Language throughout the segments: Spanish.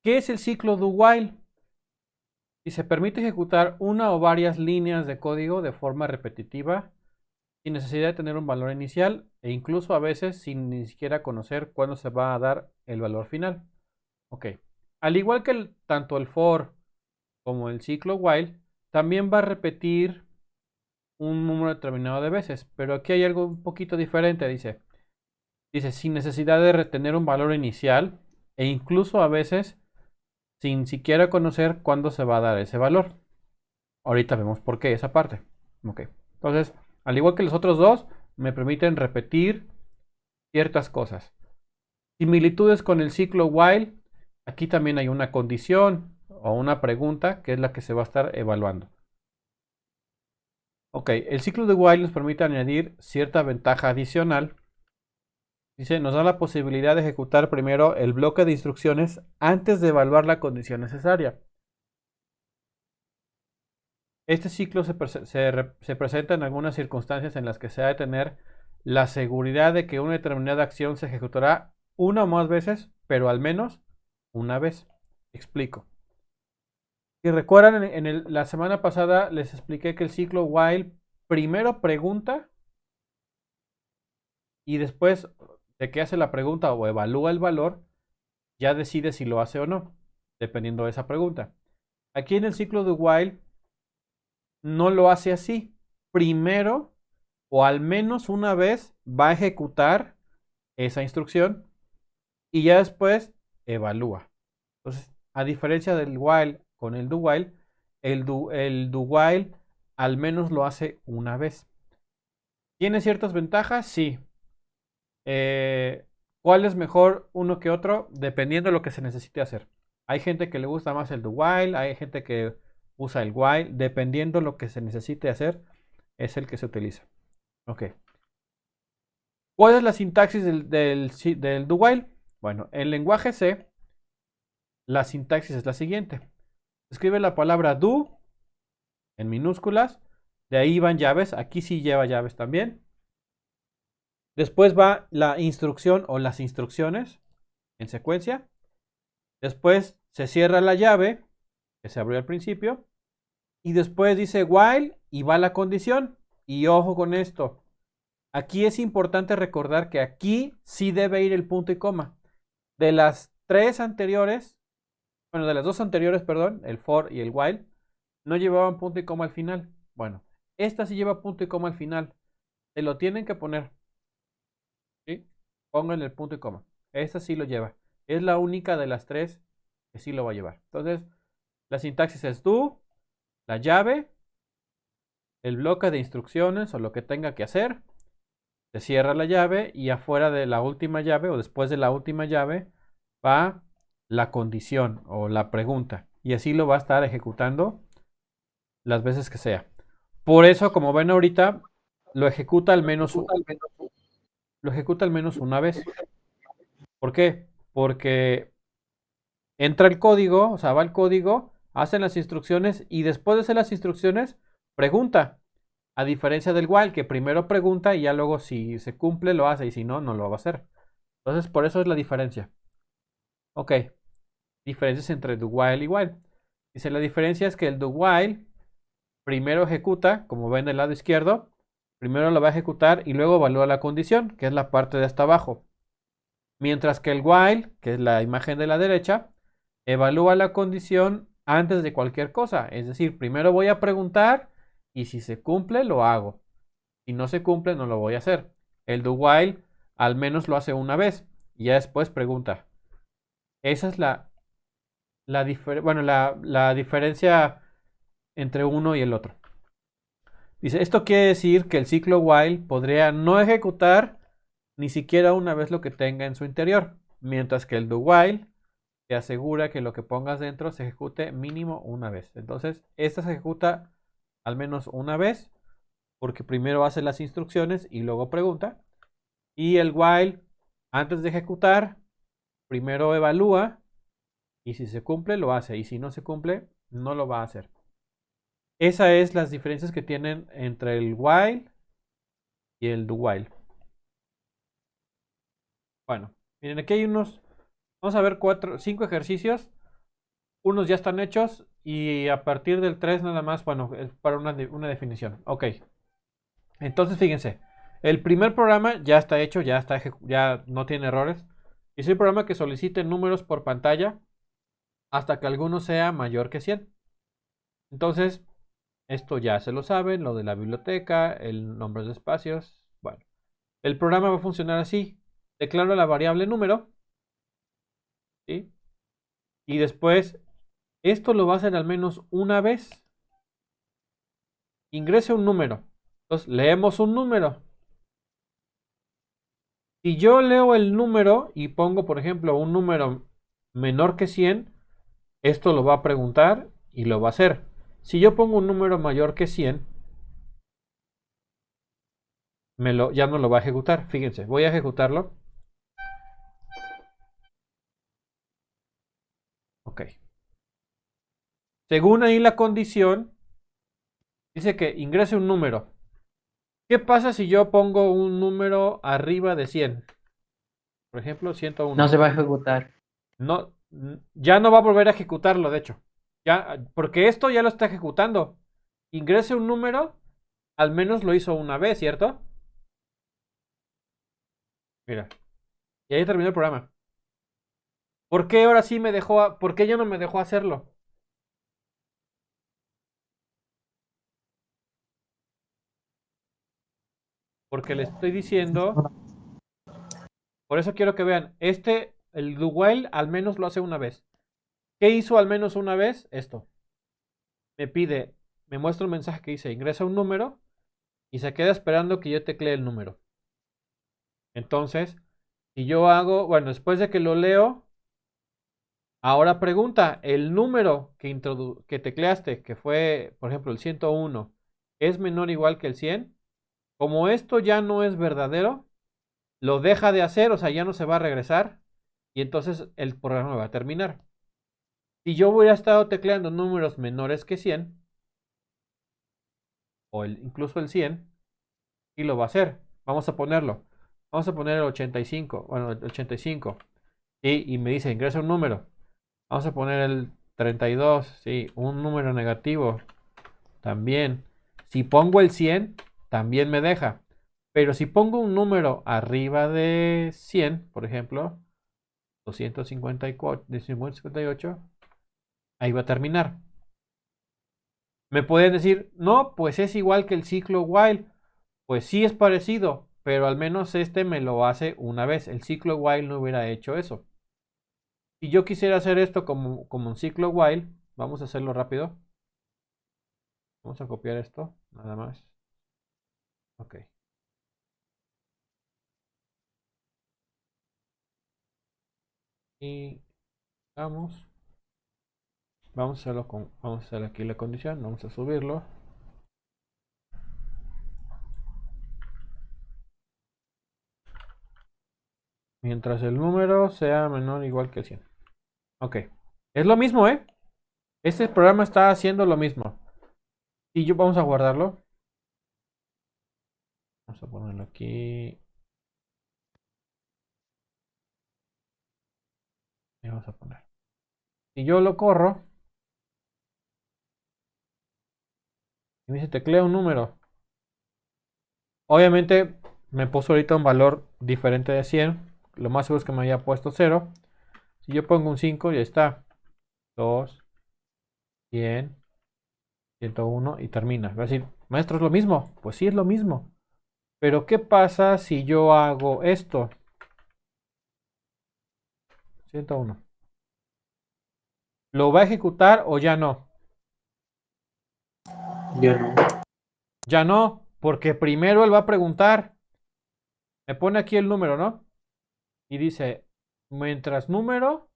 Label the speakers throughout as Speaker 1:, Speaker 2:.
Speaker 1: ¿Qué es el ciclo do while? Y se permite ejecutar una o varias líneas de código de forma repetitiva sin necesidad de tener un valor inicial e incluso a veces sin ni siquiera conocer cuándo se va a dar el valor final. Ok. Al igual que tanto el for como el ciclo while, también va a repetir un número determinado de veces, pero aquí hay algo un poquito diferente, dice sin necesidad de retener un valor inicial e incluso a veces sin siquiera conocer cuándo se va a dar ese valor. Ahorita vemos por qué esa parte. Ok. Entonces, al igual que los otros dos, me permiten repetir ciertas cosas. Similitudes con el ciclo while. Aquí también hay una condición o una pregunta que es la que se va a estar evaluando. Ok, el ciclo de while nos permite añadir cierta ventaja adicional. Dice, nos da la posibilidad de ejecutar primero el bloque de instrucciones antes de evaluar la condición necesaria. Este ciclo se presenta en algunas circunstancias en las que se ha de tener la seguridad de que una determinada acción se ejecutará una o más veces, pero al menos una vez. Explico. Si recuerdan, la semana pasada les expliqué que el ciclo while primero pregunta y después de que hace la pregunta o evalúa el valor, ya decide si lo hace o no, dependiendo de esa pregunta. Aquí en el ciclo de while no lo hace así. Primero, o al menos una vez, va a ejecutar esa instrucción y ya después evalúa. Entonces, a diferencia del while con el do while, el do while al menos lo hace una vez. ¿Tiene ciertas ventajas? Sí. Eh, ¿Cuál es mejor uno que otro? Dependiendo de lo que se necesite hacer. Hay gente que le gusta más el do while, hay gente que usa el while. Dependiendo de lo que se necesite hacer, es el que se utiliza. Ok. ¿Cuál es la sintaxis del do while? Bueno, en lenguaje C, la sintaxis es la siguiente. Escribe la palabra do en minúsculas. De ahí van llaves. Aquí sí lleva llaves también. Después va la instrucción o las instrucciones en secuencia. Después se cierra la llave que se abrió al principio. Y después dice while y va la condición. Y ojo con esto. Aquí es importante recordar que aquí sí debe ir el punto y coma. De las tres anteriores, bueno, de las dos anteriores, perdón, el for y el while, no llevaban punto y coma al final. Bueno, esta sí lleva punto y coma al final. Se lo tienen que poner. ¿Sí? Pongan el punto y coma. Esta sí lo lleva. Es la única de las tres que sí lo va a llevar. Entonces, la sintaxis es do, la llave, el bloque de instrucciones o lo que tenga que hacer. Se cierra la llave y afuera de la última llave o después de la última llave va la condición o la pregunta. Y así lo va a estar ejecutando las veces que sea. Por eso, como ven ahorita, lo ejecuta al menos, lo ejecuta al menos una vez. ¿Por qué? Porque entra el código, o sea, va el código, hacen las instrucciones y después de hacer las instrucciones, pregunta. A diferencia del while, que primero pregunta y ya luego si se cumple lo hace y si no, no lo va a hacer. Entonces, por eso es la diferencia. Ok, diferencias entre do while y while. Dice, la diferencia es que el do while primero ejecuta, como ven del lado izquierdo, primero lo va a ejecutar y luego evalúa la condición, que es la parte de hasta abajo. Mientras que el while, que es la imagen de la derecha, evalúa la condición antes de cualquier cosa. Es decir, primero voy a preguntar y si se cumple, lo hago. Si no se cumple, no lo voy a hacer. El do while al menos lo hace una vez y ya después pregunta. Esa es la diferencia entre uno y el otro. Dice, esto quiere decir que el ciclo while podría no ejecutar ni siquiera una vez lo que tenga en su interior, mientras que el do while te asegura que lo que pongas dentro se ejecute mínimo una vez. Entonces, esta se ejecuta al menos una vez, porque primero hace las instrucciones y luego pregunta. Y el while, antes de ejecutar, primero evalúa y si se cumple, lo hace. Y si no se cumple, no lo va a hacer. Esas es las diferencias que tienen entre el while y el do while. Bueno, miren, aquí hay vamos a ver 5 ejercicios unos ya están hechos y a partir del 3 nada más, bueno, es para una definición. Ok, entonces fíjense, el primer programa ya está hecho, ya no tiene errores. Es el programa que solicite números por pantalla hasta que alguno sea mayor que 100. Entonces, esto ya se lo saben, lo de la biblioteca, el nombre de espacios. Bueno, el programa va a funcionar así. Declaro la variable número, ¿sí? Y después, esto lo va a hacer al menos una vez. Ingrese un número. Entonces, leemos un número. Si yo leo el número y pongo, por ejemplo, un número menor que 100, esto lo va a preguntar y lo va a hacer. Si yo pongo un número mayor que 100, ya no lo va a ejecutar. Fíjense, voy a ejecutarlo. Ok. Según ahí la condición, dice que ingrese un número. ¿Qué pasa si yo pongo un número arriba de 100? Por ejemplo, 101.
Speaker 2: No se va a ejecutar.
Speaker 1: No, ya no va a volver a ejecutarlo, de hecho. Ya, porque esto ya lo está ejecutando. Ingrese un número, al menos lo hizo una vez, ¿cierto? Mira, y ahí terminó el programa. ¿Por qué ahora sí me dejó, por qué ya no me dejó hacerlo? Porque le estoy diciendo, por eso quiero que vean, el do while al menos lo hace una vez. ¿Qué hizo al menos una vez? Esto. Me muestra un mensaje que dice, ingresa un número y se queda esperando que yo teclee el número. Entonces, si yo hago, bueno, después de que lo leo, ahora pregunta, el número que tecleaste, que fue, por ejemplo, el 101, ¿es menor o igual que el 100? Como esto ya no es verdadero, lo deja de hacer, o sea, ya no se va a regresar y entonces el programa va a terminar. Si yo hubiera estado tecleando números menores que 100, o incluso el 100, y lo va a hacer. Vamos a ponerlo. Vamos a poner el 85. Bueno, el 85. Sí, y me dice, ingresa un número. Vamos a poner el 32. Sí, un número negativo. También. Si pongo el 100, también me deja. Pero si pongo un número arriba de 100, por ejemplo, 254, 258, ahí va a terminar. Me pueden decir, no, pues es igual que el ciclo while. Pues sí es parecido, pero al menos este me lo hace una vez. El ciclo while no hubiera hecho eso. Si yo quisiera hacer esto como un ciclo while, vamos a hacerlo rápido. Vamos a copiar esto, nada más. Ok. Y vamos a hacerlo vamos a hacer aquí la condición, vamos a subirlo. Mientras el número sea menor o igual que 100. Ok. Es lo mismo, ¿eh? Este programa está haciendo lo mismo. Y vamos a guardarlo. Vamos a ponerlo aquí. Y vamos a poner. Si yo lo corro, y me dice teclea un número. Obviamente me puso ahorita un valor diferente de 100. Lo más seguro es que me haya puesto 0. Si yo pongo un 5, ya está. 2, 100, 101 y termina. Va a decir, maestro, ¿es lo mismo? Pues sí, es lo mismo. Pero ¿qué pasa si yo hago esto? 101. ¿Lo va a ejecutar o ya no?
Speaker 2: Yo no.
Speaker 1: Ya no, porque primero él va a preguntar. Me pone aquí el número, ¿no? Y dice, mientras número,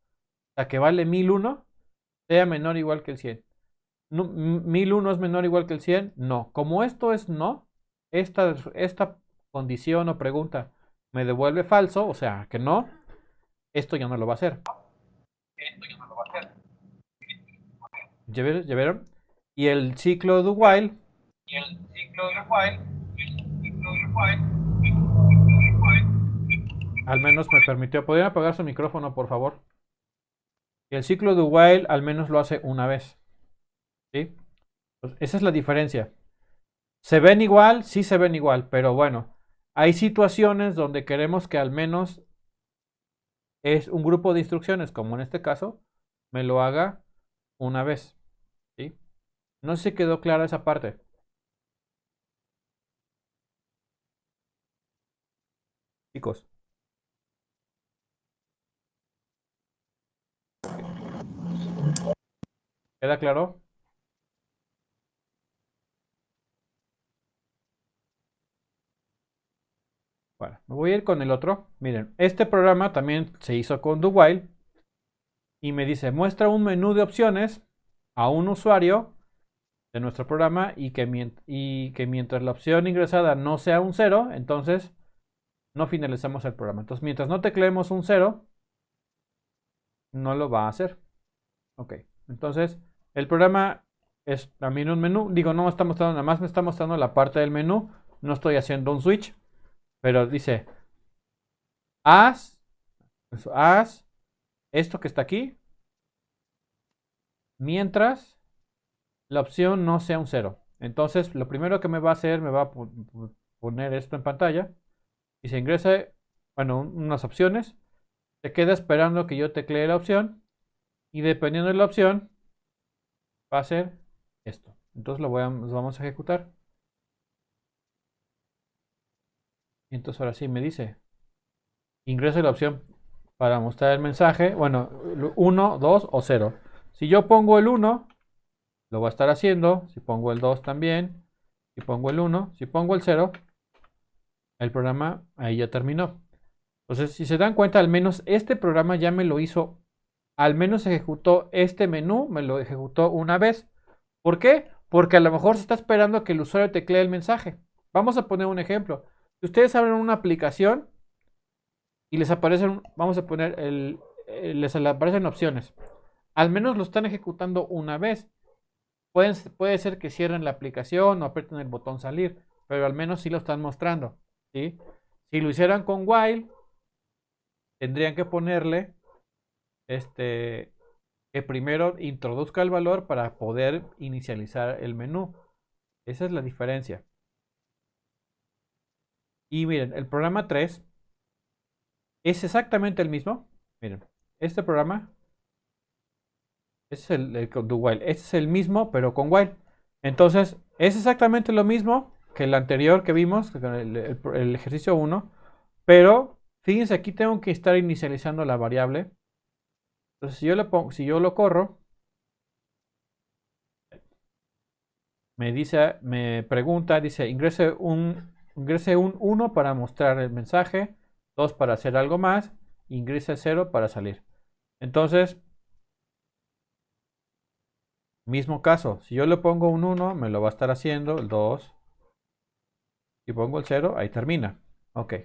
Speaker 1: la que vale 1001, sea menor o igual que el 100. 1001 es menor o igual que el 100. No. Como esto es no, esta condición o pregunta me devuelve falso, o sea que no, esto ya no lo va a hacer. ¿Ya vieron? Y el ciclo do while, al menos me permitió. ¿Podrían apagar su micrófono, por favor? Y el ciclo de while al menos lo hace una vez. ¿Sí? Pues esa es la diferencia. ¿Se ven igual? Sí se ven igual, pero bueno, hay situaciones donde queremos que al menos es un grupo de instrucciones, como en este caso, me lo haga una vez. ¿Sí? No sé si quedó clara esa parte. Chicos, ¿queda claro? Bueno, me voy a ir con el otro. Miren, este programa también se hizo con DoWhile y me dice, muestra un menú de opciones a un usuario de nuestro programa y que mientras la opción ingresada no sea un cero, entonces no finalizamos el programa. Entonces, mientras no tecleemos un cero, no lo va a hacer. Ok, entonces el programa es también un menú. Digo, no me está mostrando, nada más me está mostrando la parte del menú. No estoy haciendo un switch, pero dice, haz, haz esto que está aquí, mientras la opción no sea un cero. Entonces, lo primero que me va a hacer, me va a poner esto en pantalla y se ingresa, bueno, unas opciones. Se queda esperando que yo teclee la opción y dependiendo de la opción, va a ser esto. Entonces lo vamos a ejecutar. Y entonces ahora sí me dice, ingrese la opción para mostrar el mensaje. Bueno, 1, 2 o 0. Si yo pongo el 1, lo va a estar haciendo. Si pongo el 2 también. Si pongo el 1, si pongo el 0, el programa ahí ya terminó. Entonces, si se dan cuenta, al menos este programa ya me lo hizo, al menos ejecutó este menú, me lo ejecutó una vez. ¿Por qué? Porque a lo mejor se está esperando que el usuario teclee el mensaje. Vamos a poner un ejemplo. Si ustedes abren una aplicación y les aparecen, vamos a poner, les aparecen opciones. Al menos lo están ejecutando una vez. Puede ser que cierren la aplicación o aprieten el botón salir, pero al menos sí lo están mostrando. ¿Sí? Si lo hicieran con while, tendrían que ponerle este, que primero introduzca el valor para poder inicializar el menú. Esa es la diferencia. Y miren, el programa 3 es exactamente el mismo. Miren, este programa es el con do while. Este es el mismo, pero con while. Entonces, es exactamente lo mismo que el anterior que vimos, el ejercicio 1. Pero, fíjense, aquí tengo que estar inicializando la variable. Entonces, si yo lo corro, me pregunta, dice, ingrese un 1 para mostrar el mensaje, 2 para hacer algo más, ingrese 0 para salir. Entonces, mismo caso, si yo le pongo un 1, me lo va a estar haciendo, el 2, si pongo el 0, ahí termina. Ok.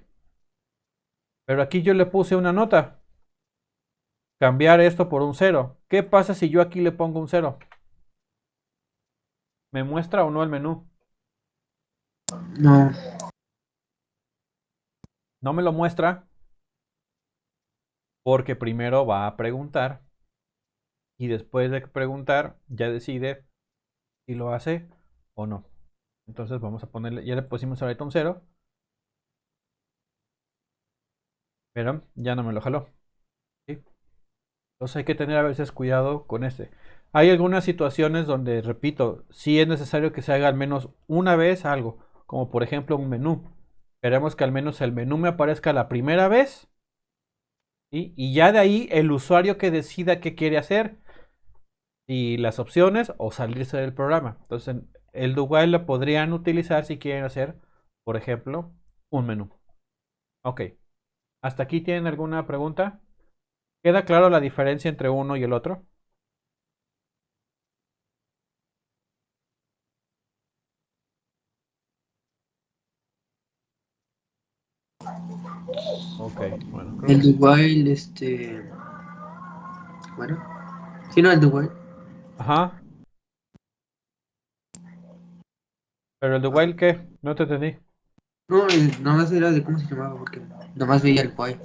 Speaker 1: Pero aquí yo le puse una nota, cambiar esto por un 0. ¿Qué pasa si yo aquí le pongo un 0? ¿Me muestra o no el menú?
Speaker 2: No,
Speaker 1: No me lo muestra porque primero va a preguntar y después de preguntar ya decide si lo hace o no. Entonces vamos a ponerle, ya le pusimos ahorita un 0, pero ya no me lo jaló. ¿Sí? Entonces hay que tener a veces cuidado con este. Hay algunas situaciones donde, repito, sí es necesario que se haga al menos una vez algo, como por ejemplo un menú. Queremos que al menos el menú me aparezca la primera vez, ¿sí? Y ya de ahí el usuario que decida qué quiere hacer y las opciones o salirse del programa. Entonces el do while lo podrían utilizar si quieren hacer, por ejemplo, un menú. Ok, ¿hasta aquí tienen alguna pregunta? ¿Queda claro la diferencia entre uno y el otro? Ok, bueno, creo
Speaker 2: el
Speaker 1: que
Speaker 2: do
Speaker 1: sí.
Speaker 2: while, bueno, sí, no, el do while.
Speaker 1: Ajá, pero el de while, ¿qué? No te entendí.
Speaker 2: No, nomás era de cómo se llamaba, porque nomás veía el while.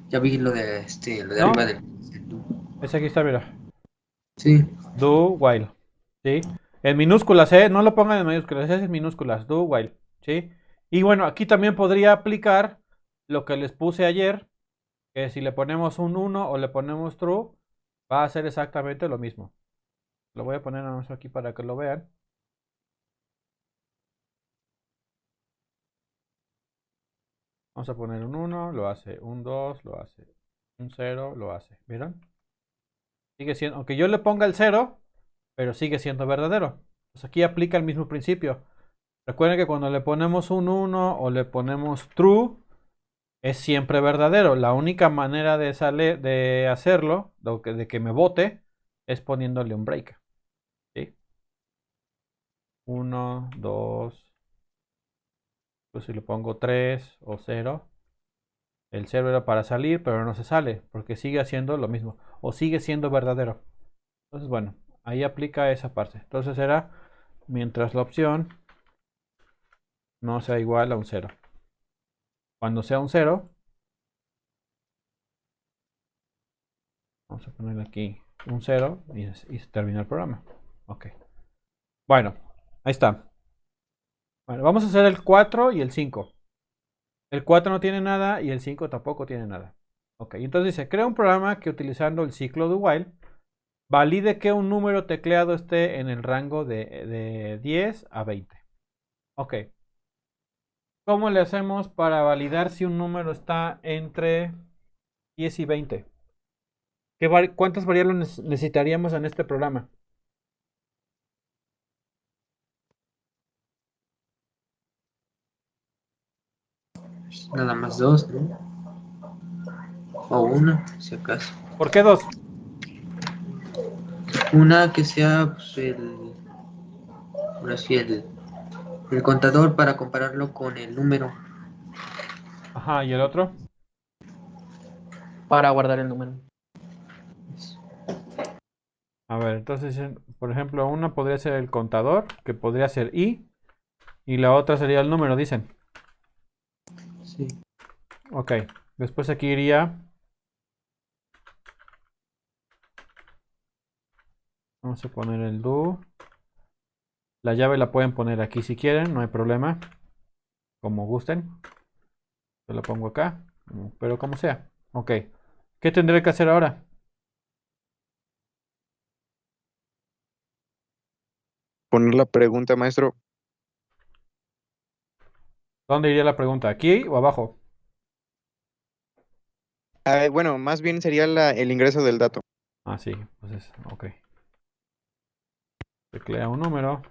Speaker 2: Ya vi lo de, lo de arriba
Speaker 1: No,
Speaker 2: del do.
Speaker 1: Ese aquí está, mira.
Speaker 2: Sí.
Speaker 1: Do while. ¿Sí? En minúsculas, ¿eh? No lo pongan en mayúsculas, es en minúsculas. Do while. ¿Sí? Y bueno, aquí también podría aplicar lo que les puse ayer, que si le ponemos un 1 o le ponemos true, va a ser exactamente lo mismo. Lo voy a poner nada más aquí para que lo vean. Vamos a poner un 1, lo hace. Un 2, lo hace. Un 0, lo hace. ¿Vieron? Sigue siendo, aunque yo le ponga el 0, pero sigue siendo verdadero. Pues aquí aplica el mismo principio. Recuerden que cuando le ponemos un 1 o le ponemos true, es siempre verdadero. La única manera de hacerlo, de que me vote, es poniéndole un break. ¿Sí? 1, 2, pues si le pongo 3 o 0, el 0 era para salir, pero no se sale, porque sigue haciendo lo mismo, o sigue siendo verdadero. Entonces, bueno, ahí aplica esa parte. Entonces era mientras la opción no sea igual a un 0. Cuando sea un 0, vamos a ponerle aquí un 0 y se termina el programa. Ok. Bueno, ahí está. Bueno, vamos a hacer el 4 y el 5. El 4 no tiene nada y el 5 tampoco tiene nada. Ok, entonces dice, crea un programa que utilizando el ciclo do while valide que un número tecleado esté en el rango de 10 a 20. Ok. ¿Cómo le hacemos para validar si un número está entre 10 y 20? ¿Cuántas variables necesitaríamos en este programa?
Speaker 2: Nada más dos, ¿no? O una, si acaso.
Speaker 1: ¿Por qué dos?
Speaker 2: Una que sea pues, el contador para compararlo con el número.
Speaker 1: Ajá, ¿y el otro?
Speaker 3: Para guardar el número.
Speaker 1: A ver, entonces, por ejemplo, una podría ser el contador, que podría ser y la otra sería el número, dicen.
Speaker 2: Sí.
Speaker 1: Ok, después aquí iría. Vamos a poner el do. La llave la pueden poner aquí si quieren, no hay problema. Como gusten. Yo la pongo acá, pero como sea. Ok, ¿qué tendré que hacer ahora?
Speaker 4: Poner la pregunta, maestro.
Speaker 1: ¿Dónde iría la pregunta? ¿Aquí o abajo?
Speaker 4: Bueno, más bien sería el ingreso del dato.
Speaker 1: Ah, sí, pues es, ok. Teclea un número.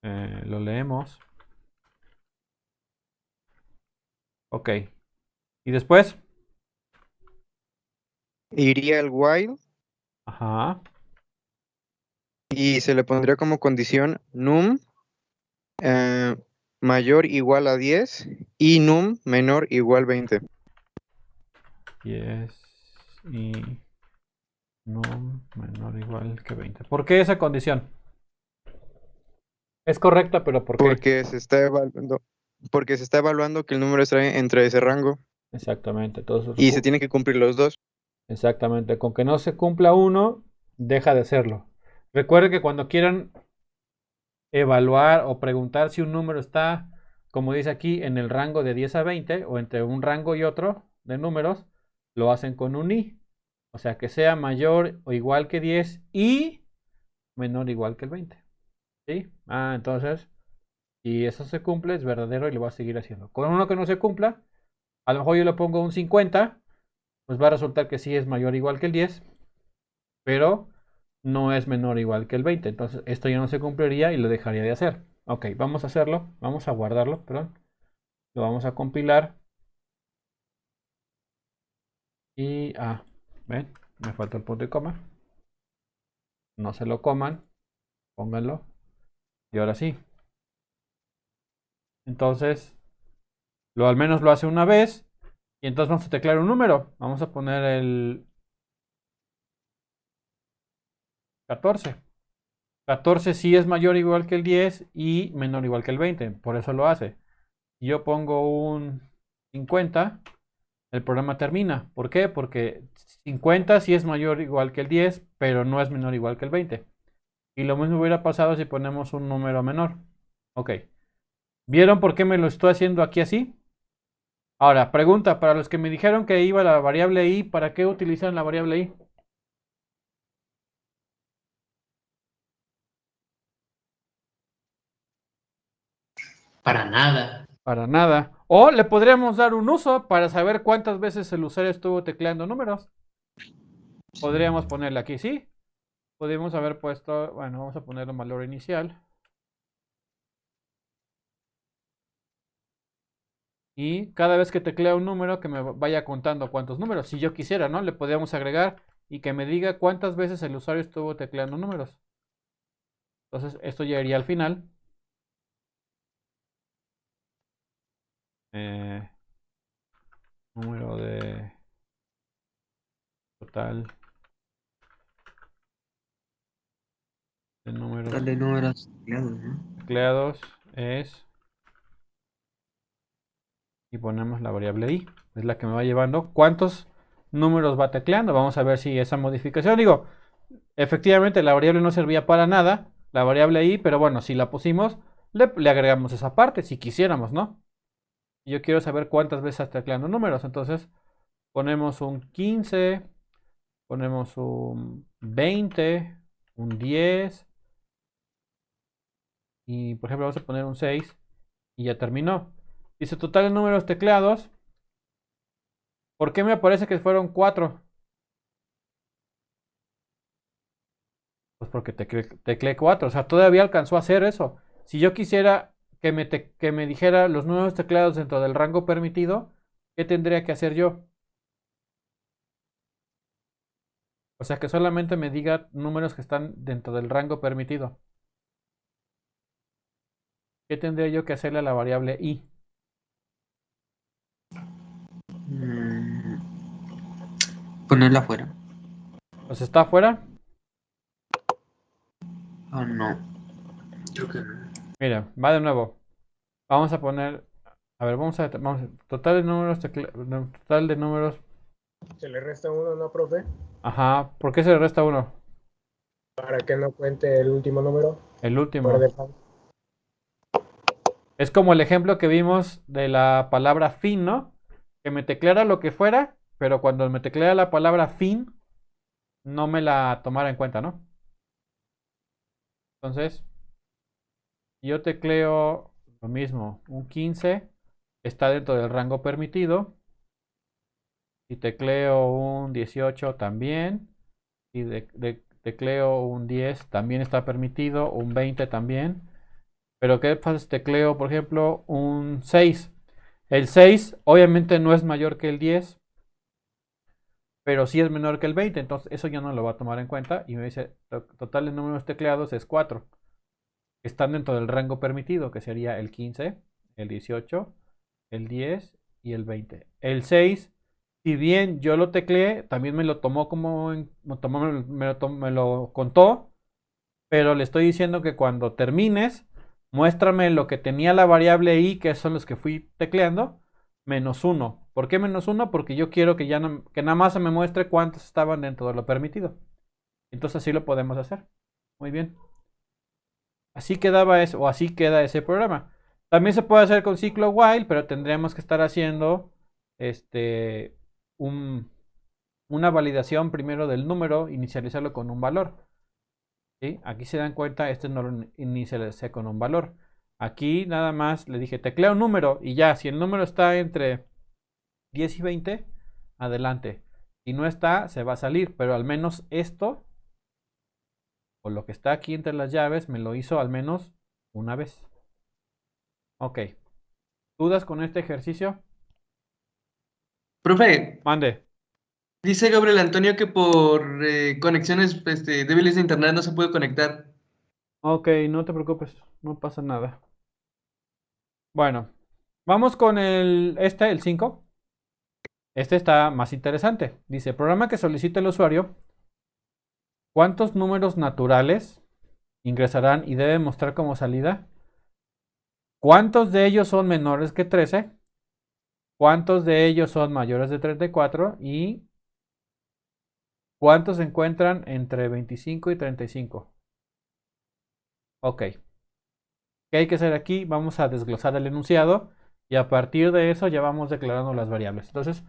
Speaker 1: Lo leemos. Ok. ¿Y después?
Speaker 4: Iría al while
Speaker 1: Ajá.
Speaker 4: y se le pondría como condición num eh, mayor igual a 10 y num menor igual 20.
Speaker 1: 10 y no menor o igual que 20. ¿Por qué esa condición? Es correcta, pero ¿por qué?
Speaker 4: Porque se está evaluando que el número está entre ese rango
Speaker 1: Exactamente. Entonces,
Speaker 4: y se tienen que cumplir los dos.
Speaker 1: exactamente. Con que no se cumpla uno, deja de serlo. Recuerde que cuando quieran evaluar o preguntar si un número está, como dice aquí, en el rango de 10 a 20 o entre un rango y otro de números, lo hacen con un i. O sea, que sea mayor o igual que 10 y menor o igual que el 20. ¿Sí? Ah, entonces, si eso se cumple, es verdadero y lo va a seguir haciendo. Con uno que no se cumpla, a lo mejor yo le pongo un 50, pues va a resultar que sí es mayor o igual que el 10, pero no es menor o igual que el 20. Entonces, esto ya no se cumpliría y lo dejaría de hacer. Ok, vamos a hacerlo, vamos a guardarlo, perdón. Lo vamos a compilar. Y, ven, me falta el punto y coma. No se lo coman, pónganlo. Y ahora sí. Entonces, al menos lo hace una vez. Y entonces vamos a teclear un número. Vamos a poner el 14. 14 sí es mayor o igual que el 10 y menor o igual que el 20. Por eso lo hace. Si yo pongo un 50, el programa termina. ¿Por qué? Porque 50 sí es mayor o igual que el 10, pero no es menor o igual que el 20. Y lo mismo hubiera pasado si ponemos un número menor. Ok. ¿Vieron por qué me lo estoy haciendo aquí así? Ahora, pregunta, para los que me dijeron que iba la variable i, ¿para qué utilizan la variable i?
Speaker 2: Para nada.
Speaker 1: Para nada. O le podríamos dar un uso para saber cuántas veces el usuario estuvo tecleando números. Podríamos ponerle aquí, sí. Podríamos haber puesto, bueno, vamos a ponerle un valor inicial. Y cada vez que teclea un número, que me vaya contando cuántos números. Si yo quisiera, ¿no? Le podríamos agregar y que me diga cuántas veces el usuario estuvo tecleando números. Entonces, esto ya iría al final. Número de total de números
Speaker 2: Total de números tecleados, ¿no?
Speaker 1: tecleados es, y ponemos la variable i, es la que me va llevando cuántos números va tecleando. Vamos a ver si esa modificación, digo, efectivamente la variable no servía para nada, la variable i, pero bueno, si la pusimos, le agregamos esa parte, si quisiéramos, ¿no? Yo quiero saber cuántas veces está tecleando números, entonces ponemos un 15, ponemos un 20, un 10, y por ejemplo vamos a poner un 6 y ya terminó. Dice total de números tecleados. ¿Por qué me aparece que fueron 4? Pues porque tecleé 4. O sea, todavía alcanzó a hacer eso. Si yo quisiera que me dijera los números tecleados dentro del rango permitido, ¿qué tendría que hacer yo? O sea, que solamente me diga números que están dentro del rango permitido. ¿Qué tendría yo que hacerle a la variable i?
Speaker 2: Ponerla afuera.
Speaker 1: Pues está afuera.
Speaker 2: Oh, no. Creo que no.
Speaker 1: Mira, va de nuevo. Vamos a poner. A ver, total de números. Total de números.
Speaker 3: Se le resta uno, ¿no, profe?
Speaker 1: Ajá. ¿Por qué se le resta uno?
Speaker 3: Para que no cuente el último número.
Speaker 1: El
Speaker 3: Fuera
Speaker 1: último.
Speaker 3: de pan.
Speaker 1: Es como el ejemplo que vimos de la palabra fin, ¿no? Que me tecleara lo que fuera, pero cuando me tecleara la palabra fin, no me la tomara en cuenta, ¿no? Entonces, yo tecleo lo mismo, un 15 está dentro del rango permitido. Y tecleo un 18 también. Y tecleo un 10 también está permitido. Un 20 también. Pero ¿qué pasa si tecleo, por ejemplo, un 6? El 6 obviamente no es mayor que el 10, pero sí es menor que el 20. Entonces eso ya no lo va a tomar en cuenta. Y me dice, total de números tecleados es 4. Están dentro del rango permitido, que sería el 15, el 18, el 10 y el 20. El 6, si bien yo lo tecleé, también me lo tomó me lo contó, pero le estoy diciendo que cuando termines, muéstrame lo que tenía la variable i, que son los que fui tecleando, menos 1. ¿Por qué menos 1? Porque yo quiero que que nada más se me muestre cuántos estaban dentro de lo permitido. Entonces así lo podemos hacer. Muy bien. Así quedaba eso, o así queda ese programa. También se puede hacer con ciclo while, pero tendríamos que estar haciendo una validación primero del número, inicializarlo con un valor. ¿Sí? Aquí se dan cuenta, este no lo inicialicé con un valor. Aquí nada más le dije teclea un número y ya, si el número está entre 10 y 20, adelante. Si no está, se va a salir, pero al menos esto, o lo que está aquí entre las llaves, me lo hizo al menos una vez. Ok. ¿Dudas con este ejercicio?
Speaker 5: Profe,
Speaker 1: Mande.
Speaker 5: dice Gabriel Antonio que por conexiones débiles de internet no se puede conectar.
Speaker 1: Ok, no te preocupes, no pasa nada. Bueno, vamos con el 5. Este está más interesante. Dice, programa que solicita el usuario cuántos números naturales ingresarán y debe mostrar como salida. ¿Cuántos de ellos son menores que 13? ¿Cuántos de ellos son mayores de 34? Y ¿cuántos se encuentran entre 25 y 35? Ok. ¿Qué hay que hacer aquí? Vamos a desglosar el enunciado y a partir de eso ya vamos declarando las variables. Entonces,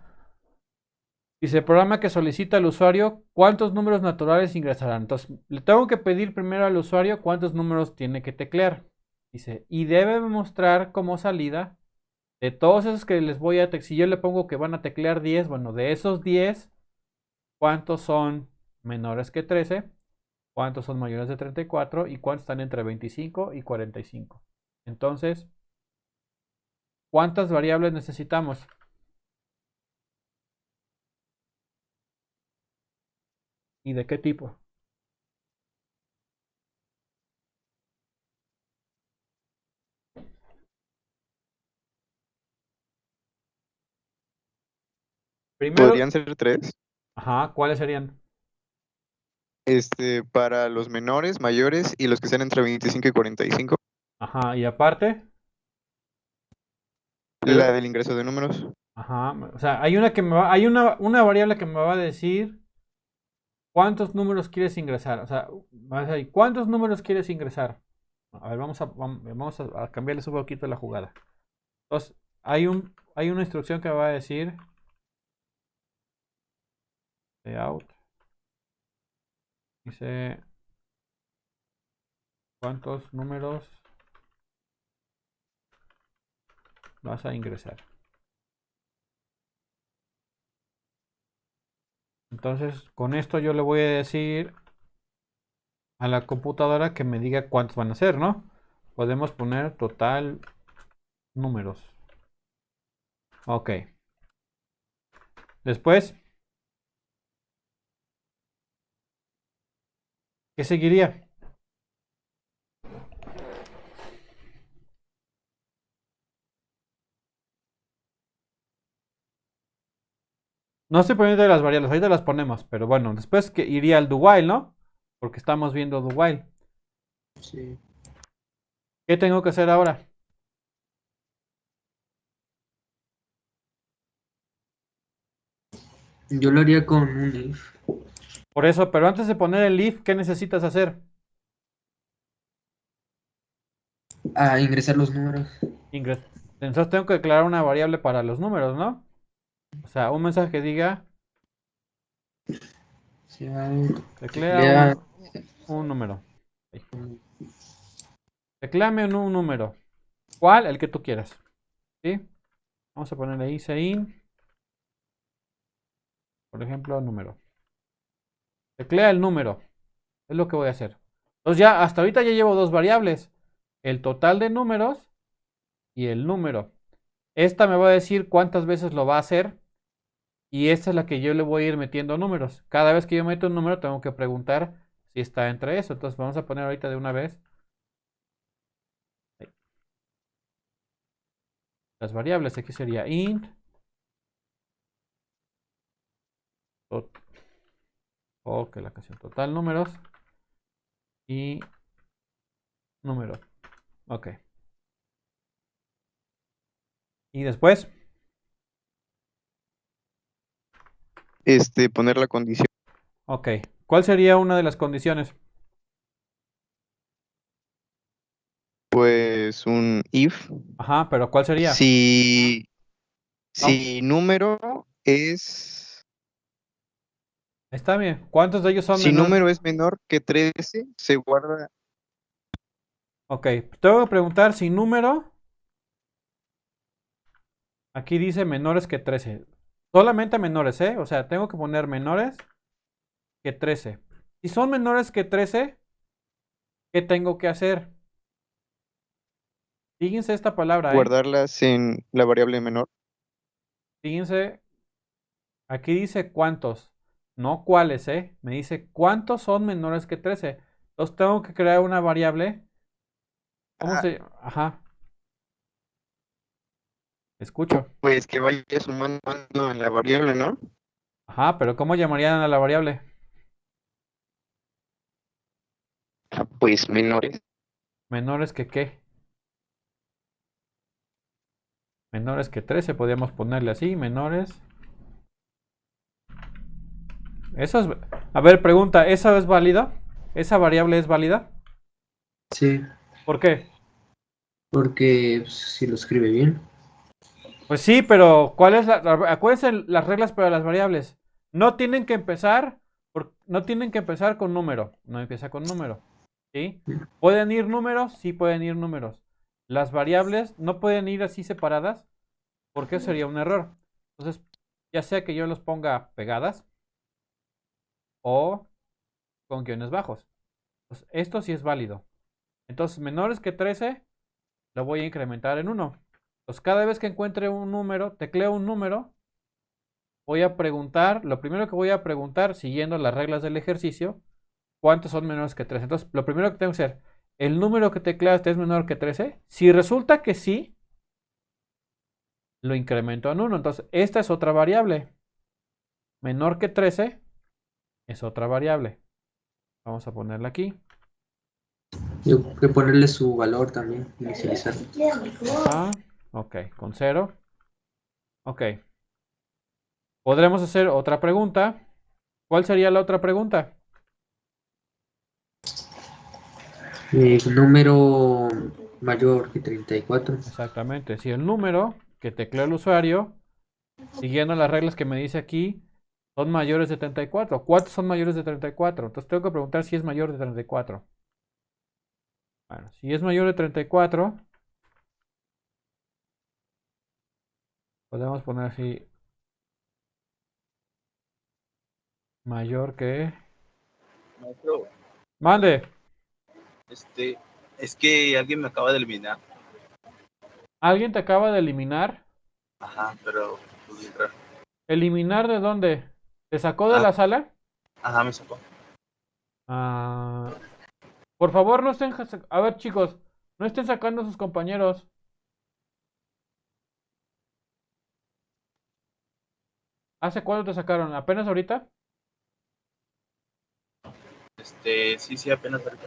Speaker 1: dice el programa que solicita al usuario cuántos números naturales ingresarán. Entonces, le tengo que pedir primero al usuario cuántos números tiene que teclear. Dice, y debe mostrar como salida de todos esos que les voy a teclear. Si yo le pongo que van a teclear 10, bueno, de esos 10, ¿cuántos son menores que 13? ¿Cuántos son mayores de 34? ¿Y cuántos están entre 25 y 45? Entonces, ¿cuántas variables necesitamos? ¿Y de qué tipo? Primero,
Speaker 4: Podrían ser 3.
Speaker 1: ajá, ¿cuáles serían?
Speaker 4: Para los menores, mayores y los que sean entre 25 y 45.
Speaker 1: Ajá, y aparte,
Speaker 4: La
Speaker 1: pero,
Speaker 4: del ingreso de números.
Speaker 1: ajá, o sea, hay una variable que me va a decir cuántos números quieres ingresar. O sea, vas a decir, ¿cuántos números quieres ingresar? A ver, vamos a cambiarles un poquito la jugada. Entonces, hay una instrucción que me va a decir out. Dice, ¿cuántos números vas a ingresar? Entonces, con esto yo le voy a decir a la computadora que me diga cuántos van a ser, ¿no? Podemos poner total números. Ok. Después, ¿qué seguiría? No estoy poniendo las variables, ahorita las ponemos, pero bueno, después que iría al do while, ¿no? Porque estamos viendo do while.
Speaker 2: Sí.
Speaker 1: ¿Qué tengo que hacer ahora?
Speaker 2: Yo lo haría con un if.
Speaker 1: Por eso, pero antes de poner el if, ¿qué necesitas hacer?
Speaker 2: A ingresar los números.
Speaker 1: Entonces tengo que declarar una variable para los números, ¿no? O sea, un mensaje que diga,
Speaker 2: Se out,
Speaker 1: teclea
Speaker 2: teclea.
Speaker 1: un número. Teclame un número. ¿Cuál? El que tú quieras. ¿Sí? Vamos a ponerle ahí in, por ejemplo, número. Teclea el número. Es lo que voy a hacer. Entonces ya, hasta ahorita ya llevo dos variables. El total de números y el número. Esta me va a decir cuántas veces lo va a hacer. Y esta es la que yo le voy a ir metiendo números. Cada vez que yo meto un número tengo que preguntar si está entre eso. Entonces vamos a poner ahorita de una vez las variables. Aquí sería int. Ok, la canción total números. Y número. Ok. Y después.
Speaker 4: Poner la condición.
Speaker 1: Ok. ¿Cuál sería una de las condiciones?
Speaker 4: Pues un if.
Speaker 1: Ajá, pero ¿cuál sería?
Speaker 4: Si,
Speaker 1: No,
Speaker 4: si número es,
Speaker 1: está bien. ¿Cuántos de ellos son
Speaker 4: si
Speaker 1: menores?
Speaker 4: número es menor que 13, se guarda.
Speaker 1: Ok. Tengo que preguntar si número. Aquí dice menores que 13. Solamente menores, ¿eh? O sea, tengo que poner menores que 13. Si son menores que 13, ¿qué tengo que hacer? Fíjense esta palabra, ¿eh?
Speaker 4: Guardarlas en la variable menor.
Speaker 1: Fíjense, aquí dice cuántos, no cuáles, ¿eh? Me dice cuántos son menores que 13. Entonces tengo que crear una variable. ¿Cómo
Speaker 4: Ah,
Speaker 1: se...? Ajá, escucho.
Speaker 4: pues que vaya sumando en la variable, ¿no?
Speaker 1: Ajá, pero ¿cómo llamarían a la variable?
Speaker 4: Pues menores.
Speaker 1: Menores que qué. Menores que 13, podríamos ponerle así, menores. Eso es... A ver, pregunta, ¿esa es válida? ¿Esa variable es válida?
Speaker 2: Sí,
Speaker 1: ¿Por qué?
Speaker 2: porque pues, si lo escribe bien.
Speaker 1: Pues sí, pero ¿cuál es acuérdense las reglas para las variables. No tienen que empezar no tienen que empezar con número. No empieza con número. ¿Sí? ¿Pueden ir números? Sí pueden ir números. Las variables no pueden ir así separadas porque sería un error. Entonces, ya sea que yo los ponga pegadas o con guiones bajos. Pues esto sí es válido. Entonces, menores que 13 lo voy a incrementar en 1. Pues cada vez que encuentre un número, tecleo un número, voy a preguntar, lo primero que voy a preguntar, siguiendo las reglas del ejercicio, ¿cuántos son menores que 13? Entonces, lo primero que tengo que hacer, ¿el número que tecleaste es menor que 13? Si resulta que sí, lo incremento en 1. Entonces, esta es otra variable. Menor que 13 es otra variable. Vamos a ponerla aquí.
Speaker 2: Tengo que ponerle su valor también, inicializar.
Speaker 1: Ah, ok, con 0. Ok. Podremos hacer otra pregunta. ¿Cuál sería la otra pregunta?
Speaker 2: Número mayor que 34.
Speaker 1: Exactamente. Si el número que tecleó el usuario, siguiendo las reglas que me dice aquí, son mayores de 34. ¿Cuántos son mayores de 34? Entonces tengo que preguntar si es mayor de 34. Bueno, si es mayor de 34, podemos poner así, mayor que...
Speaker 6: Maestro,
Speaker 1: Mande.
Speaker 6: este, es que alguien me acaba de eliminar.
Speaker 1: ¿Alguien te acaba de eliminar?
Speaker 6: Ajá, pero pues, bien raro.
Speaker 1: ¿Eliminar de dónde? ¿Te sacó de
Speaker 6: Ah,
Speaker 1: la sala?
Speaker 6: ajá, me sacó.
Speaker 1: Ah, por favor, no estén... A ver, chicos, no estén sacando a sus compañeros. ¿Hace cuánto te sacaron? ¿Apenas ahorita?
Speaker 6: Sí, apenas ahorita.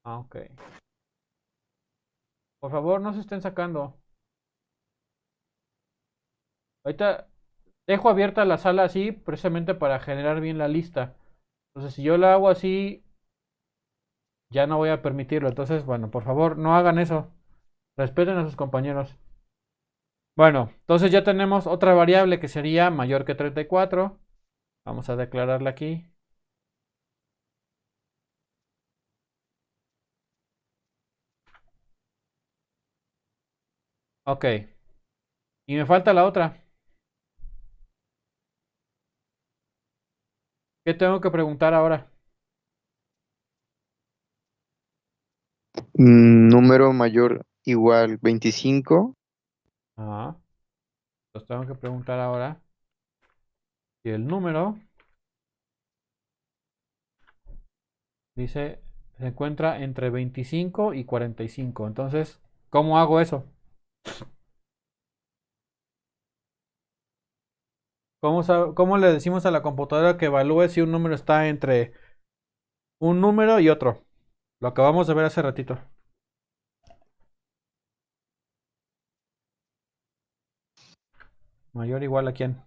Speaker 1: Ah, ok. Por favor, no se estén sacando. Ahorita dejo abierta la sala así, precisamente para generar bien la lista. Entonces, si yo la hago así, ya no voy a permitirlo. Entonces, bueno, por favor, no hagan eso. Respeten a sus compañeros. Bueno, entonces ya tenemos otra variable que sería mayor que 34. Vamos a declararla aquí. Ok. Y me falta la otra. ¿Qué tengo que preguntar ahora?
Speaker 4: Número mayor igual 25.
Speaker 1: Ah, pues tengo que preguntar ahora si el número dice se encuentra entre 25 y 45. Entonces, ¿cómo hago eso? ¿Cómo le decimos a la computadora que evalúe si un número está entre un número y otro? Lo acabamos de ver hace ratito. Mayor o igual a quién.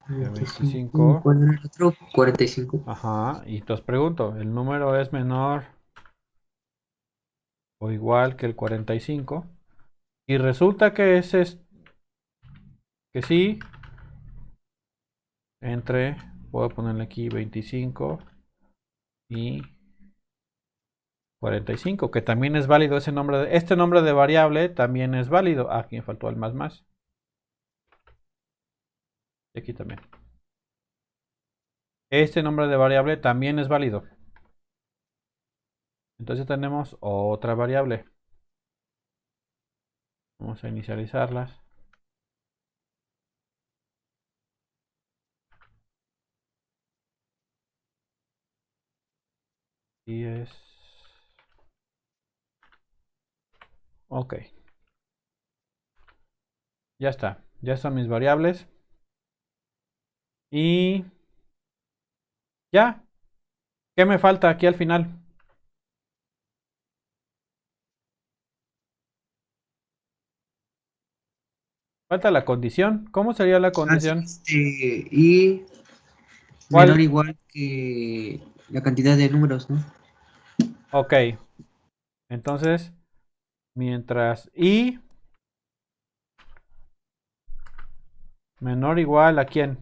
Speaker 1: De
Speaker 2: 25.
Speaker 1: 25.
Speaker 2: ¿Cuál era el otro? 45.
Speaker 1: Ajá. Y te os pregunto, ¿el número es menor o igual que el 45? Y resulta que que sí, entre, voy a ponerle aquí 25 y 45, que también es válido ese nombre este nombre de variable también es válido. Ah, aquí me faltó el más. Y aquí también. Este nombre de variable también es válido. Entonces tenemos otra variable. Vamos a inicializarlas. Y es... Ok. Ya está. Ya están mis variables. Y Ya. ¿Qué me falta aquí al final? Falta la condición. ¿Cómo sería la condición?
Speaker 2: Y menor o
Speaker 1: ¿Cuál?
Speaker 2: igual que la cantidad de números, ¿no?
Speaker 1: Ok. Entonces, mientras i menor o igual a quién?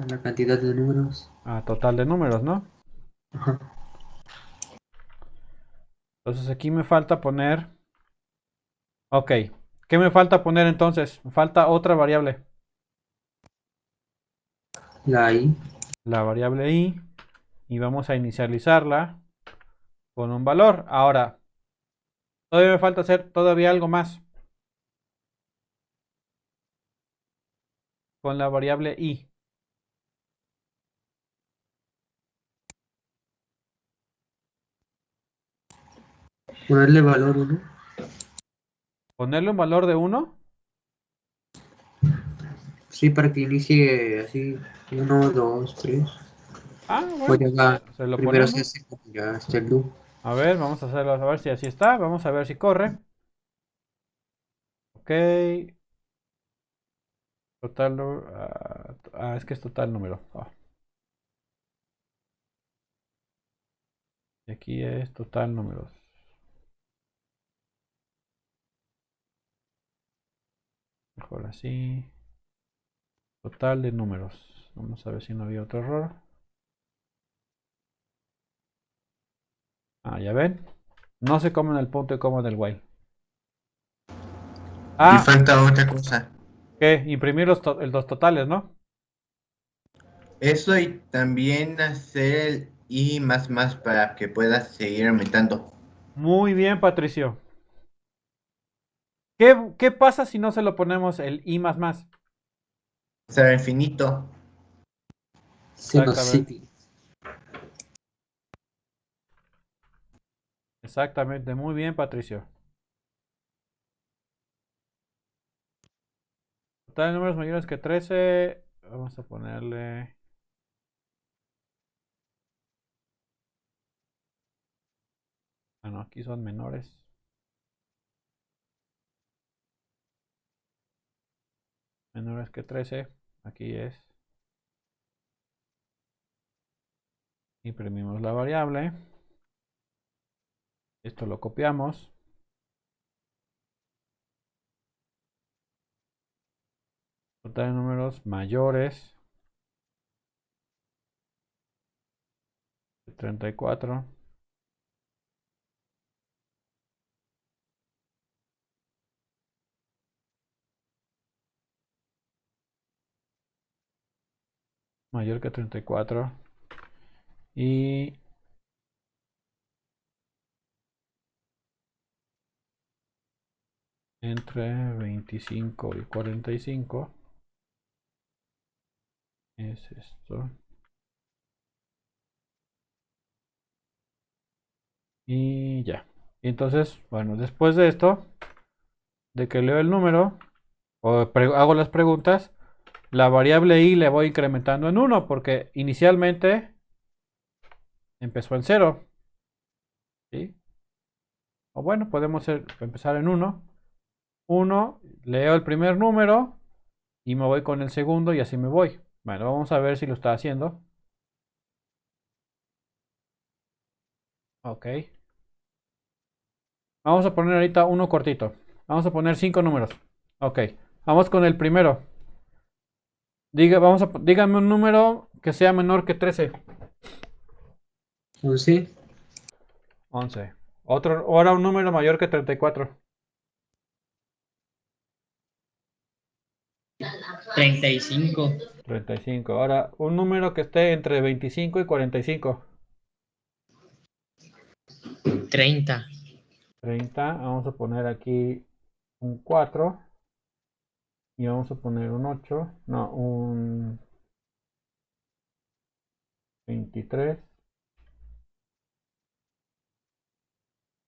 Speaker 2: La cantidad de números.
Speaker 1: A total de números, ¿no?
Speaker 2: Ajá.
Speaker 1: Entonces aquí me falta poner. Ok. ¿Qué me falta poner entonces? Me falta otra variable.
Speaker 2: La I.
Speaker 1: La variable i. Y vamos a inicializarla con un valor. Ahora, todavía me falta hacer todavía algo más con la variable i.
Speaker 2: Ponerle valor 1.
Speaker 1: Ponerle un valor de 1.
Speaker 2: Sí, para que inicie así. 1, 2, 3.
Speaker 1: Ah,
Speaker 2: Pues
Speaker 1: bueno,
Speaker 2: ya va.
Speaker 1: se lo
Speaker 2: Primero se
Speaker 1: ponemos.
Speaker 2: hace como ya está el loop.
Speaker 1: A ver, vamos a hacerlo, a ver si así está. Vamos a ver si corre. Ok. Total. Es que es total número. Y aquí es total números. Mejor así. Total de números. Vamos a ver si no había otro error. Ah, ya ven. No se comen el punto y coma del while.
Speaker 7: Y
Speaker 1: Ah,
Speaker 7: falta otra cosa.
Speaker 1: ¿qué? Imprimir los totales, ¿no?
Speaker 7: Eso y también hacer el i más para que puedas seguir aumentando.
Speaker 1: Muy bien, Patricio. ¿Qué pasa si no se lo ponemos el i más más?
Speaker 7: Será infinito.
Speaker 2: Siendo
Speaker 1: Exactamente.
Speaker 2: City.
Speaker 1: Exactamente. Muy bien, Patricio. Total de números mayores que 13. Vamos a ponerle. Ah, no, aquí son menores. Menores que 13. Aquí es. Imprimimos la variable. Esto lo copiamos. Total de números mayores que 34. Mayor que 34. Y entre 25 y 45 es esto. Y ya. Y entonces, bueno, después de esto, de que leo el número o hago las preguntas, la variable i le voy incrementando en 1 porque inicialmente empezó en 0. ¿Sí? O bueno, podemos empezar en 1. 1, leo el primer número y me voy con el segundo y así me voy. Bueno, vamos a ver si lo está haciendo. Ok. Vamos a poner ahorita uno cortito. Vamos a poner 5 números. Ok. Vamos con el primero. Dígame un número que sea menor que 13.
Speaker 2: 11.
Speaker 1: 11. Ahora un número mayor que 34.
Speaker 8: 35,
Speaker 1: 35. Ahora un número que esté entre 25 y 45.
Speaker 8: 30,
Speaker 1: 30. Vamos a poner aquí un 4. Y vamos a poner un 8. No, un 23.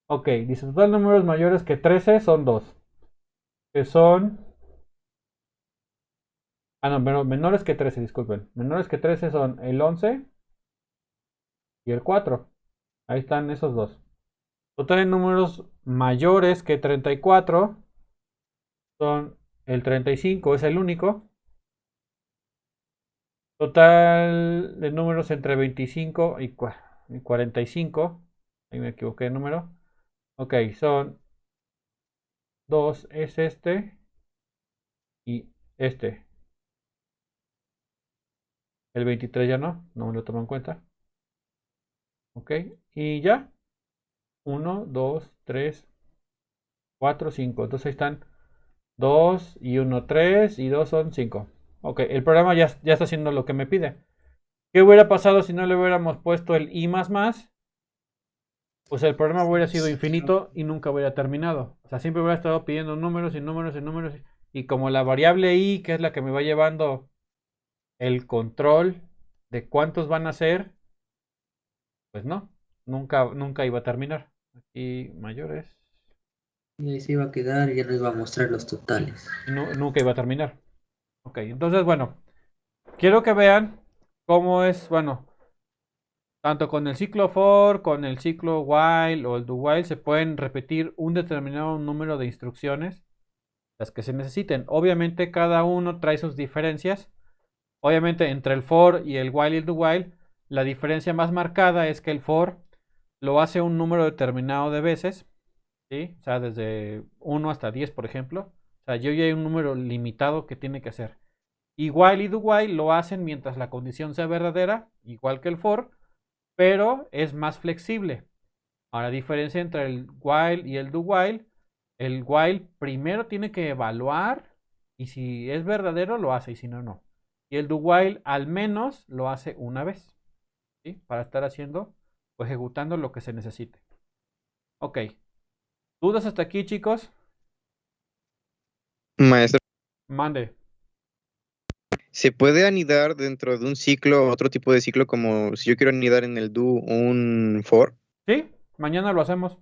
Speaker 1: Ok, dice total números mayores que 13 son 2. Que son Ah, no, pero menores que 13, disculpen. Menores que 13 son el 11 y el 4. Ahí están esos dos. Total en números mayores que 34 son el 35, es el único. Total de números entre 25 y 45. Ahí me equivoqué de número. Ok, son 2, es este y este. El 23 ya no me lo tomo en cuenta. Ok, y ya. 1, 2, 3, 4, 5. Entonces ahí están 2 y 1, 3 y 2 son 5. Ok, el programa ya está haciendo lo que me pide. ¿Qué hubiera pasado si no le hubiéramos puesto el i más más? Pues el programa hubiera sido infinito y nunca hubiera terminado. O sea, siempre hubiera estado pidiendo números y números y números. Y como la variable i, que es la que me va llevando el control de cuántos van a ser, pues no, nunca iba a terminar. Aquí mayores.
Speaker 2: Y ahí se iba a quedar y ya nos iba a mostrar los totales.
Speaker 1: Y nunca iba a terminar. Ok, entonces, bueno, quiero que vean cómo es, bueno, tanto con el ciclo for, con el ciclo while o el do while, se pueden repetir un determinado número de instrucciones, las que se necesiten. Obviamente cada uno trae sus diferencias. Obviamente entre el for y el while y el do while, la diferencia más marcada es que el for lo hace un número determinado de veces, ¿sí? O sea, desde 1 hasta 10, por ejemplo. O sea, yo ya hay un número limitado que tiene que hacer. Y while y do while lo hacen mientras la condición sea verdadera, igual que el for, pero es más flexible. Ahora, diferencia entre el while y el do while, el while primero tiene que evaluar y si es verdadero lo hace y si no, no. Y el do while al menos lo hace una vez, ¿sí? Para estar haciendo o ejecutando lo que se necesite. Ok. ¿Dudas hasta aquí, chicos?
Speaker 4: Maestro,
Speaker 1: Mande.
Speaker 4: ¿se puede anidar dentro de un ciclo, otro tipo de ciclo, como si yo quiero anidar en el do un for?
Speaker 1: ¿Sí? Mañana lo hacemos.